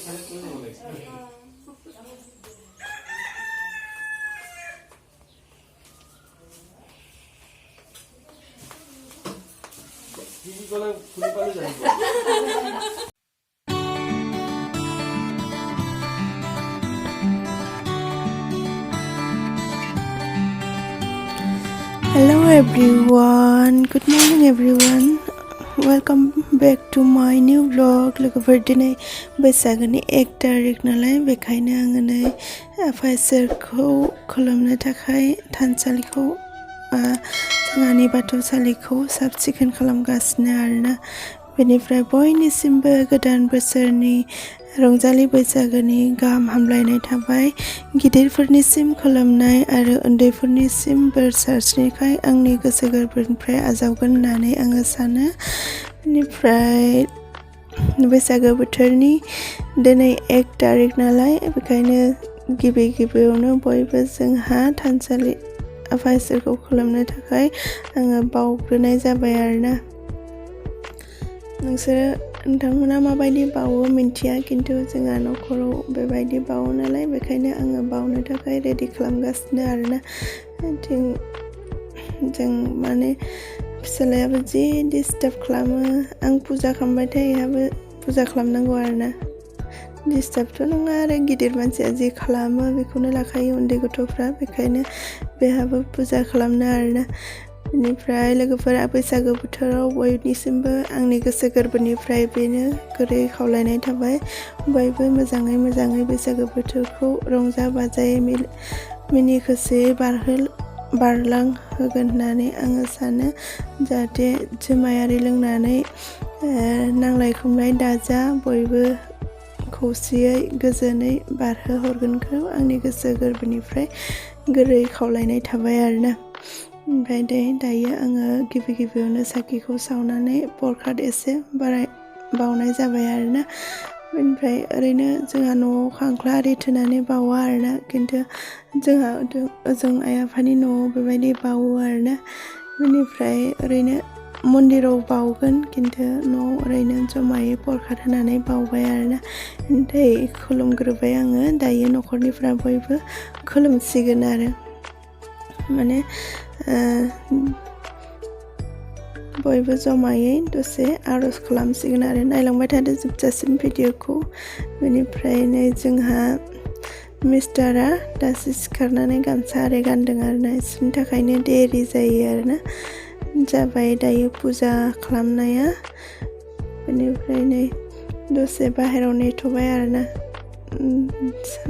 Hello everyone, good morning everyone. Welcome back to my new vlog. लोगोफोर दिनै बैसागोनि 1 तारिख नालाय बेखायनो आङो नै आफा इसोरखौ खुलुमनो थाखाय थानसालिखौ जोंहानि बाथौसालिखौ साब सिखोन खालामगासिनो आरोना बेनिफ्राय बयनिसिमबो गोदान बोसोरनि रंजालि बैसागोनि गाहाम हामलायनाय थाबाय गिदिरफोरनिसिम खुलुमनाय आरो उन्दैफोरनिसिम बोर सारस्रिनाय आंनि गोसो गोरबोनिफ्राय आजावगोन होननानै आङो सानो बेनिफ्राय बैसागो बोथोरनि दिनै 1 तारिख नालाय बेखायनो गिबियावनो बयबो जोंहा थानसालि आफा इसोरखौ खुलुमनो थाखाय आङो बावग्रोनाय जाबाय आरोना नोंथांमोना माबायदि बावो मिन्थिया किन्तु जोंहा नखराव बेबायदि बावो नालाय बेखायनो आङो बावनो थाखाय रेडि खालामगासिनो आरोना जों माने फिसालायाबो जि डिस्टार्ब खालामो आं फुजा खालामबाथाय इहाबो फुजा खालामनांगौ आरोना डिस्टार्बथ' नङा आरो गिदिर मानसिया जि खालामो बेखौनो लाखायो उन्दै गथ'फ्रा बेखायनो बेहाबो फुजा खालामनो आरोना बेनिफ्राय लोगोफोरा बैसागो बोथोराव बयनिसिमबो आंनि गोसो गोरबोनिफ्राय बेनो गुरै खावलायनाय थाबाय बयबो मोजाङै बैसागो बोथोरखौ रंजा बाजायै मिनि खुसियै बारलांहोगोन होननानै आङो सानो जाहाथे जुमायारि लोंनानै नांलाय खमलाय दाजा बयबो खौसेयै गोजोनै बारहोहरगोनखौ आंनि गोसो गोरबोनिफ्राय गुरै खावलायनाय थाबाय आरोना ओमफ्राय दायो आङो गिबियावनो साखिखौ सावनानै प्रसाद एसे बावनाय जाबाय आरोना बेनिफ्राय ओरैनो जोंहा न'आव खांख्ला आरि थुनानै बावा आरोना किन्तु जोंहा ओजों आइ आफानि न'आव बेबायदि बावो आरोना बेनिफ्राय ओरैनो मन्दिराव बावगोन किन्तु न'आव ओरैनो जमायै प्रसाद होनानै बावबाय आरोना ओमफ्राय खुलुमग्रोबाय आङो दायो नखरनिफ्रा बयबो खुलुमसिगोन आरो माने बयबो जमायै दसे आरज खालामसिगोन आरो नायलांबाय थादो जोबजासिम भिडिअखौ बेनिफ्राय नै जोंहा मिस्टारा दासो सिखारनानै गामसा आरि गानदों आरोना इसोरनि थाखायनो देरि जायो आरोना जाबाय दायो फुजा खालामनाया बेनिफ्राय नै दसे बाहेरायाव नेथ'बाय आरोना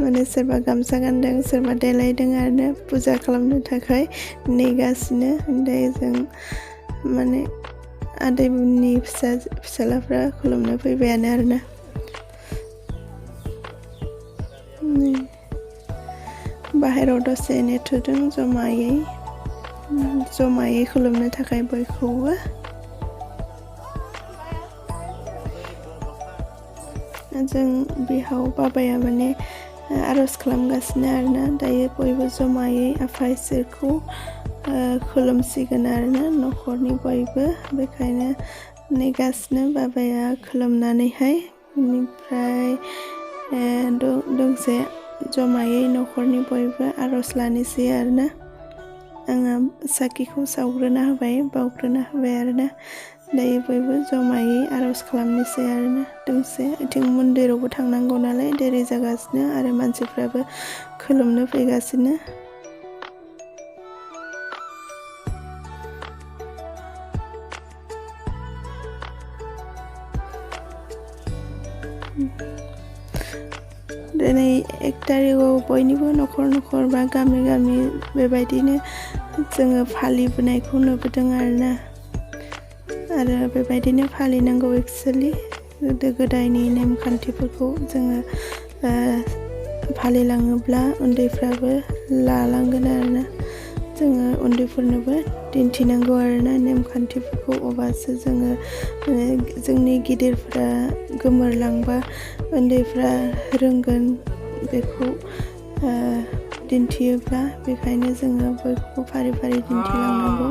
माने सोरबा गामसा गानदों सोरबा देलायदों आरोना फुजा खालामनो थाखाय नेगासिनो ओमफ्राय जों माने आदैमोननि फिसालाफ्रा खुलुमनो फैबायानो आरोना बाहेरायाव दसे नेथ'दों जमायै खुलुमनो थाखाय बयखौबो जों बिहाव बाबाया माने आरज खालामगासिनो आरोना दायो बयबो जमायै आफा इसोरखौ खुलुमसिगोन आरोना नखरनि बयबो बेखायनो नेगासिनो बाबाया खुलुमनानैहाय बेनिफ्राय दोंसे जमायै नखरनि बयबो आरज लानोसै आरोना आङो साखिखौ सावग्रोना होबाय बावग्रोना होबाय आरोना दायो बयबो जमायै आरज खालामनोसै आरोना दोंसे इथिं मन्दिरावबो थांनांगौ नालाय देरि जागासिनो आरो मानसिफ्राबो खुलुमनो फैगासिनो दिनै 1 तारिखआव बयनिबो नखर बा गामि बेबायदिनो जोङो फालिबोनायखौ नुबोदों आरोना आरो बेबायदिनो फालिनांगौ एक्चुअलि गोदो गोदायनि नेमखान्थिफोरखौ जोङो फालिलाङोब्ला उन्दैफ्राबो लालांगोन आरोना जोङो उन्दैफोरनोबो दिन्थिनांगौ आरोना नेमखान्थिफोरखौ अब्लासो जोङो जोंनि गिदिरफ्रा गोमोरलांबा उन्दैफ्रा रोंगोन बेखौ दिन्थियोब्ला बेखायनो जोङो बयखौबो फारि दिन्थिलांनांगौ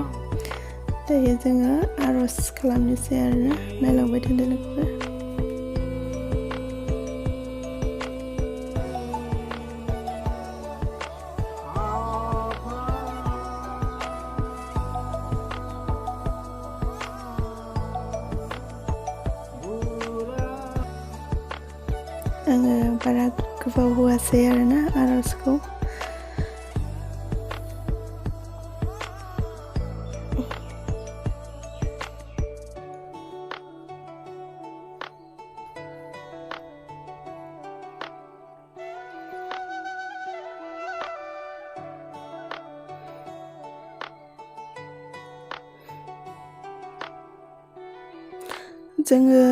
दायो जोङो आरज खालामनोसै आरोना नायलांबाय थादो लोगोफोर आङो बारा गोबाव होआसै आरोना आर'जखौ। जोङो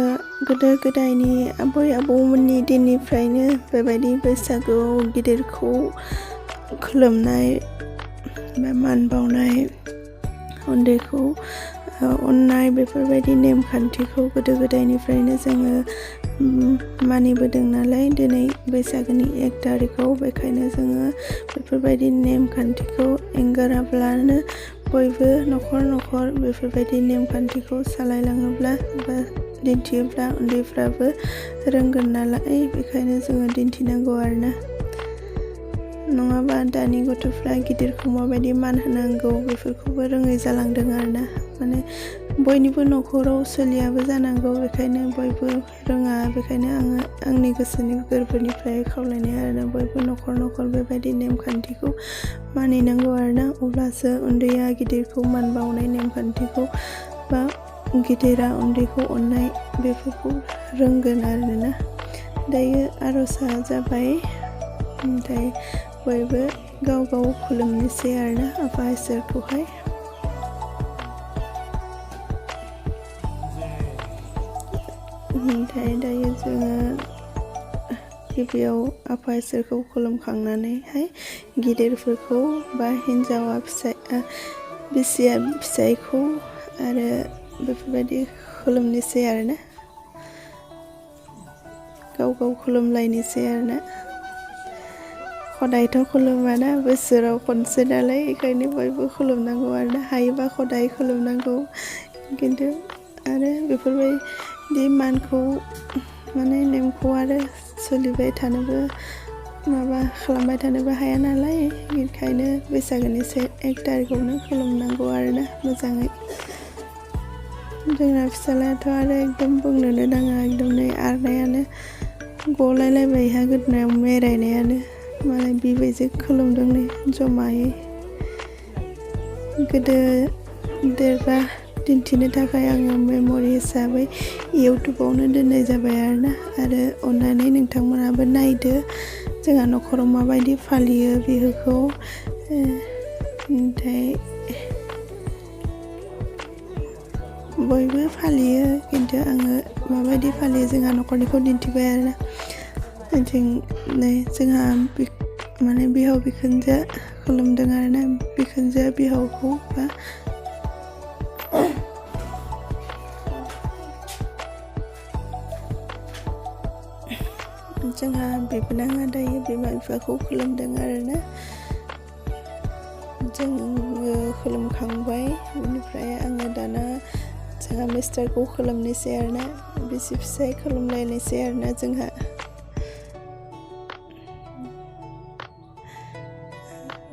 गोदो गोदायनि आबै आबौमोननि दिननिफ्रायनो बेबायदि बैसागुआव गिदिरखौ खुलुमनाय बा मान बावनाय, उन्दैखौ अननाय, बेफोरबायदि नेमखान्थिखौ गोदो गोदायनिफ्रायनो जोङो मानिबोदों नालाय दिनै बैसागोनि 1 तारिखआव बेखायनो जोङो बेफोरबायदि नेमखान्थिखौ एंगाराब्लानो बयबो न'खर न'खर बेफोरबायदि नेमखान्थिखौ सालायलाङोब्ला बा दिन्थियोब्ला उन्दैफ्राबो रोंगोन नालाय, बेखायनो जोङो दिन्थिनांगौ आरोना। नङाबा दानि गथ'फ्रा गिदिरखौ माबायदि मान होनांगौ बेफोरखौबो रोङै जालांदों आरोना। माने बयनिबो न'खराव सोलियाबो जानांगौ, बेखायनो बयबो रोङा। बेखायनो आङो आंनि गोसोनि गोरबोनिफ्राय खावलायनाय आरोना, बयबो न'खर न'खर बेबायदि नेमखान्थिखौ मानिनांगौ आरोना। अब्लासो उन्दैया गिदिरखौ मान बावनाय नेमखान्थिखौ बा गिदिरा उन्दैखौ अननाय बेफोरखौ रोंगोन आरोना। दायो आर'जआ जाबाय, ओमफ्राय बयबो गाव गाव खुलुमनोसै आरोना आफा इसोरखौहाय। ओमफ्राय दायो जोङो गिबियाव आफा इसोरखौ खुलुमखांनानैहाय गिदिरफोरखौ बा हिन्जावा बिसिया फिसायखौ आरो बेफोरबायदि खुलुमनोसै आरोना। गाव गाव खुलुमलायनोसै आरोना। खदायथ' खुलुमाना, बोसोराव खनसे नालाय, बेखायनो बयबो खुलुमनांगौ आरोना। हायोबा खदाय खुलुमनांगौ, खिन्थु आरो बेफोरबायदि मानखौ माने नेमखौ आरो सोलिबाय थानोबो माबा खालामबाय थानोबो हाया नालाय, बेखायनो बैसागोनि 1 तारिखआवनो खुलुमनांगौ आरोना मोजाङै। जोंना फिसालायाथ' आरो एकदम बुंनोनो नाङा, एकदम नै आरनायानो गलायलायबाय हा गोदोनायाव मेरायनायानो। मालाय बिबैजों खुलुमदों नै जमायै। गोदो देरबा दिन्थिनो थाखाय आङो मेम'रि हिसाबै इउटुबावनो दोननाय जाबाय आरोना। आरो अननानै नोंथांमोनाबो नायदो जोंहा न'खराव माबायदि फालियो बिहुखौ। ओमफ्राय बयबो फालियो, खिन्थु आङो माबायदि फालियो जोंहा न'खरनिखौ दिन्थिबाय आरोना। जोंहा माने बिहाव बिखुनजो खुलुमदों आरोना। बिखुनजो बिहावखौ बा जोंहा बिबोनाङा दायो बिमा बिफाखौ खुलुमदों आरोना। जोङो खुलुमखांबाय, बेनिफ्राय आङो दाना जोंहा मिस्टारखौ खुलुमनोसै आरोना। बिसि फिसाय खुलुमलायनोसै आरोना जोंहा।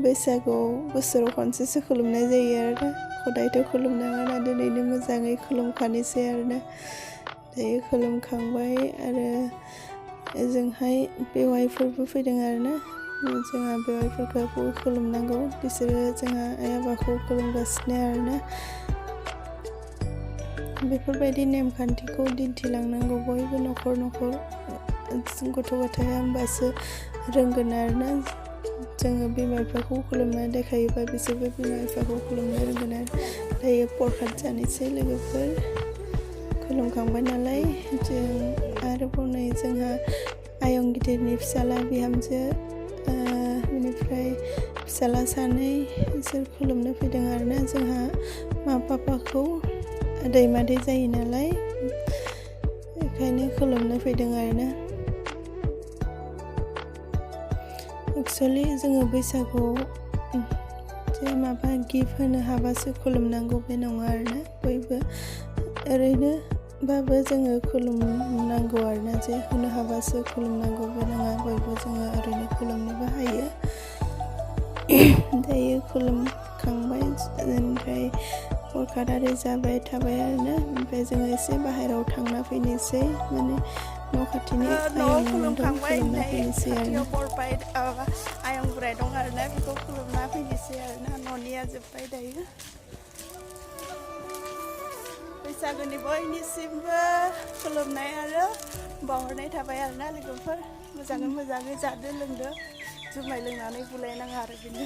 बैसागुआव बोसोराव खनसेसो खुलुमनाय जायो आरोना। खदायथ' खुलुमनाङा, दिनैनो मोजाङै खुलुमखानोसै आरोना। दायो खुलुमखांबाय आरो ओजोंहाय बेवाइफोरबो फैदों आरोना। जोंहा बेवाइफोरखौबो खुलुमनांगौ, बिसोरो जोंहा आइ आफाखौ खुलुमगासिनो आरोना। बेफोरबायदि नेमखान्थिखौ दिन्थिलांनांगौ बयबो न'खर न'खर। गथ' गथाया होमबासो रोंगोन आरोना। जोङो बिमा बिफाखौ खुलुमना देखायोबा बिसोरबो बिमा बिफाखौ खुलुमनो रोंगोन आरो। दायो प्रसाद जानोसै लोगोफोर, खुलुमखांबाय नालाय। जों आरोबाव नै जोंहा आयं गिदिरनि फिसाला बिहामजो, बेनिफ्राय फिसाला सानै, बिसोर खुलुमनो फैदों आरोना। जोंहा मा पापाखौ आदै मादै जायो नालाय, बेखायनो खुलुमनो फैदों आरोना। एक्सुवेलि जोङो बैसागुआव जे माबा गिफ्ट होनो हाबासो खुलुमनांगौ बे नङा आरोना। बयबो ओरैनोबाबो जोङो खुलुमनांगौ आरोना। जे होनो हाबासो खुलुमनांगौ बे नङा, बयबो जोङो ओरैनो खुलुमनोबो हायो। दायो खुलुमखांबाय, ओमफ्राय प्रसाद आरि जाबाय थाबाय आरोना। ओमफ्राय जोङो एसे बाहेरायाव थांना फैनोसै, माने न' खाथिनि न'आव आयं दं खुलुमखांबाय खुलुमना ओमफ्राय फैनोसै खाथियाव आरो बरपाय आयं बोराय दं आरोना बेखौ खुलुमना फैनोसै आरोना न'निया जोब्बाय दायो बैसागोनि बयनिसिमबो खुलुमनाय आरो बावहरनाय थाबाय आरोना लोगोफोर मोजाङै जादो लोंदो जुमाय लोंनानै बुलायनाङा आरो बिनो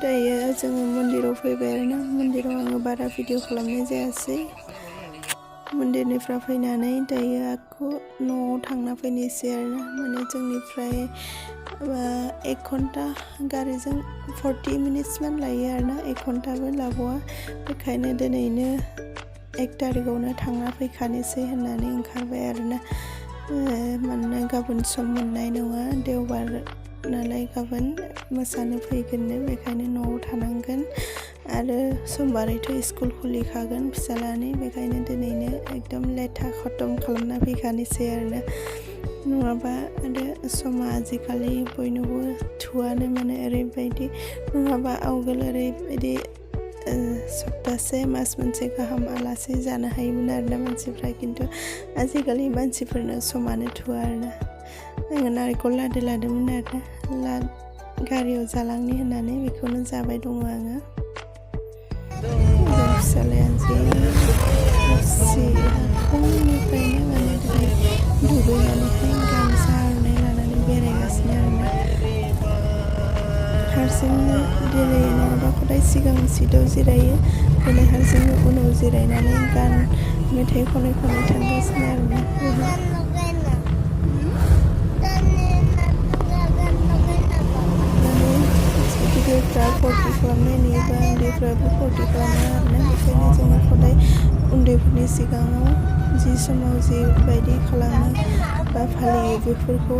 दायो जोङो मन्दिराव फैबाय आरोना मन्दिराव आङो बारा भिडिअ खालामनाय जायासै मन्दिरनिफ्राय फैनानै दायो आखु न'आव थांना फैनोसै आरोना माने जोंनिफ्राय 1 घन्टा गारिजों 40 मिनिट्समान लायो आरोना 1 घन्टाबो लाबावा बेखायनो दिनैनो 1 तारिखआवनो थांना फैखानोसै होननानै ओंखारबाय आरोना मानोना गाबोन सम मोननाय नङा देवबार नालाय गाबोन मोसानो फैगोननो बेखायनो न'आव थानांगोन आरो समबारैथ' स्कुल खुलिखागोन फिसालानि बेखायनो दिनैनो एकदम लेथा खतम खालामना फैखानोसै आरोना नङाबा आरो समा आजिखालि बयनोबो थुआनो माने ओरैबायदि नङाबा आवगोल ओरैबायदि सप्तासे मास मोनसे गाहाम आलासि जानो हायोमोन आरोना मानसिफ्रा खिन्थु आजिखालि मानसिफोरनो समानो थुआ आरोना आङो नारेंखल लादोंमोन आरोना गारियाव जालांनि होननानै बेखौनो जाबाय दङ आङो जों फिसालाया जि खुसि फुंनिफ्रायनो माने दिनै दुगैनानैहाय गामसा आर'नाइ लानानै बेरायगासिनो आरोना हारसिंनो दिनै नङाबा खदाय सिगां सिटआव जिरायो दिनै हारसिंनो उनाव जिरायनानै गान मेथाइ खनै थांगासिनो आरोना गिदिरफ्रा फुरथि खालामनाय नुयोबा उन्दैफ्राबो फुरथि खालामो आरोना बेखायनो जोङो खदाय उन्दैफोरनि सिगाङाव जि समाव जिबायदि खालामो बा फालियो बेफोरखौ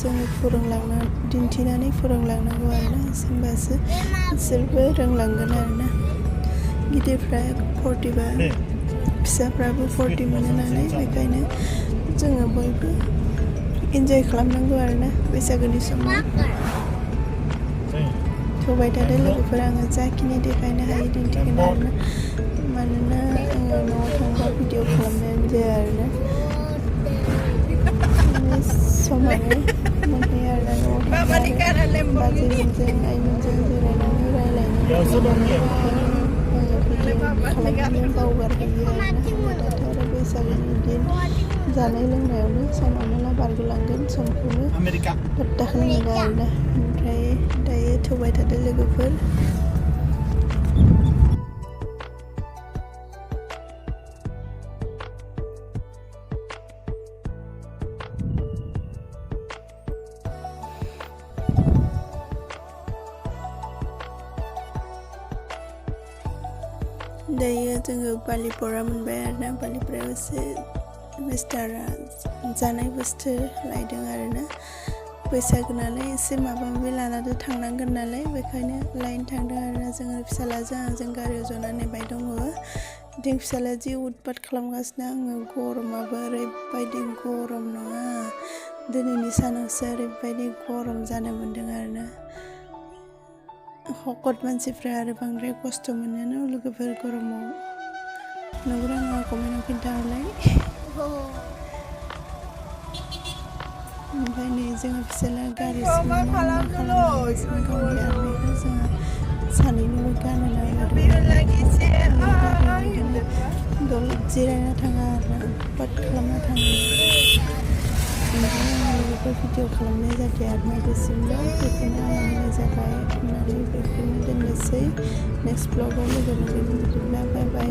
जोङो दिन्थिनानै फोरोंलांनांगौ आरोना होमबासो बिसोरबो रोंलांगोन आरोना गिदिरफ्रा फुरथिबा फिसाफ्राबो फुरथि मोनो नालाय बेखायनो जोङो बयबो इन्जय खालामनांगौ आरोना बैसागोनि समाव थुबाय थादो लोगोफोर आङो जाखिनि देखायनो हायो दिन्थिगोन आरोना मानोना आङो न'आव थांबा भिडिअ खालामनायानो जाया आरोना समानो मोनहैयो आरोना न'आव थांबा बाजैमोनजों आइमोनजों जिरायनानै रायज्लायनो आङो भिडिअ खालामनो बावगारहैयो आरोना दाथ' आरो बैसागोनि दिन जानाय लोंनायावनो समा माला बारग'लांगोन समखौनो पात्ताखौनो मोना आरोना ओमफ्राय दायो थुबाय थादो लोगोफोर दायो जोङो बालिपरा मोनबाय आरोना बालिपरायाव एसे मिस्टारा जानाय बुस्थु लायदों आरोना बैसागो नालाय एसे माबा माबि लानानै थांनांगोन नालाय बेखायनो लायनो थांदों आरोना जोङो फिसालाजों आंजों गारियाव जना नेबाय दङ जों फिसालाया जि उतपात खालामगासिनो आङो गरमाबो ओरैबायदि गरम नङा दिनैनि सानावसो ओरैबायदि गरम जानो मोन्दों आरोना हकट मानसिफ्रा आरो बांद्राय खस्थ' मोनो लोगोफोर गरमाव नंगौना नङा कमेन्टआव खिन्थाहरलाय ओमफ्राय नै जोङो फिसाला गारि खालामगासिनो गावनि आर'नाइखौ जोङो सानैनोबो गानहोना दलद जिरायना थाङा आरोना उतपात खालामना थाङो ओमफ्राय आङो लोगोफोर भिडिअ खालामनाय जादों आरोना बेसिमल' बेखौनो आङो होनाय जाबाय होननानै बेखौनो दोननोसै नेक्स्ट ब्लगाव लोगो मोनगोन बिदिब्ला बाय बाय